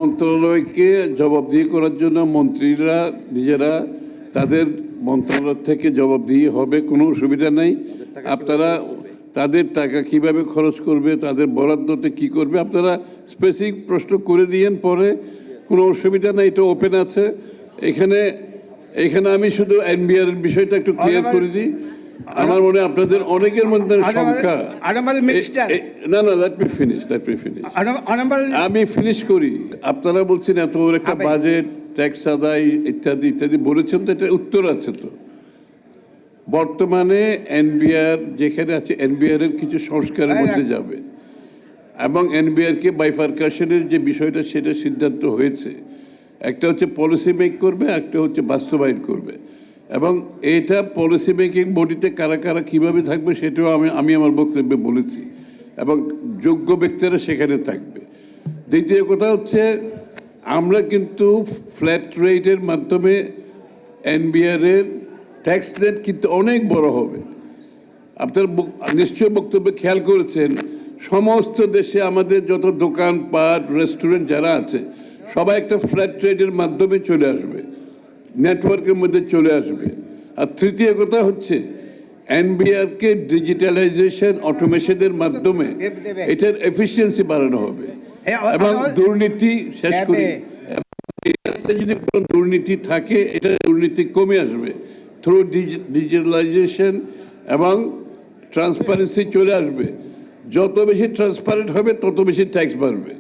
মন্ত্রণালয়কে জবাবদিহি করার জন্য মন্ত্রীরা নিজেরা তাদের মন্ত্রণালয় থেকে জবাবদিহি হবে, কোনো অসুবিধা নেই। আপনারা তাদের টাকা কিভাবে খরচ করবে, তাদের বরাদ্দতে কি করবে, আপনারা স্পেসিফিক প্রশ্ন করে দিয়েন, পরে কোনো অসুবিধা নেই, এটা ওপেন আছে। এখানে আমি শুধু এনবিআর এর বিষয়টা একটু ক্লিয়ার করে দিই। আমার মনে হয় আপনাদের অনেকের মধ্যে সংখ্যা না লেট মি ফিনিশ আমি ফিনিশ করি। আপনারা বলছেন এত বড় একটা বাজেট, ট্যাক্স আদায় ইত্যাদি ইত্যাদি বলেছেন, তো এটা উত্তর আছে। তো বর্তমানে এনবিআর যেখানে আছে, এনবিআর এর কিছু সংস্কারের মধ্যে যাবে এবং এনবিআর কে বাইফারকেশনের যে বিষয়টা সেটা সিদ্ধান্ত হয়েছে। একটা হচ্ছে পলিসি মেক করবে, একটা হচ্ছে বাস্তবায়ন করবে। এবং এটা পলিসি মেকিং বডিতে কারা কারা কীভাবে থাকবে সেটাও আমি আমার বক্তব্যে বলেছি, এবং যোগ্য ব্যক্তিরা সেখানে থাকবে। দ্বিতীয় কথা হচ্ছে, আমরা কিন্তু ফ্ল্যাট রেটের মাধ্যমে এনবিআর এর ট্যাক্স রেট কিন্তু অনেক বড় হবে। আপনার নিশ্চয় বক্তব্যে খেয়াল করেছেন, সমস্ত দেশে আমাদের যত দোকানপাট, রেস্টুরেন্ট যারা আছে, সবাই একটা ফ্ল্যাট রেটের মাধ্যমে চলে আসবে, নেটওয়ার্কের মধ্যে চলে আসবে। আর তৃতীয় কথা হচ্ছে, এনবিআরকে ডিজিটালাইজেশন, অটোমেশনের মাধ্যমে এটার এফিসিয়েন্সি বাড়ানো হবে এবং দুর্নীতি শেষ করি। যদি কোনো দুর্নীতি থাকে, এটা দুর্নীতি কমে আসবে থ্রু ডিজিটালাইজেশন এবং ট্রান্সপারেন্সি চলে আসবে। যত বেশি ট্রান্সপারেন্ট হবে তত বেশি ট্যাক্স বাড়বে।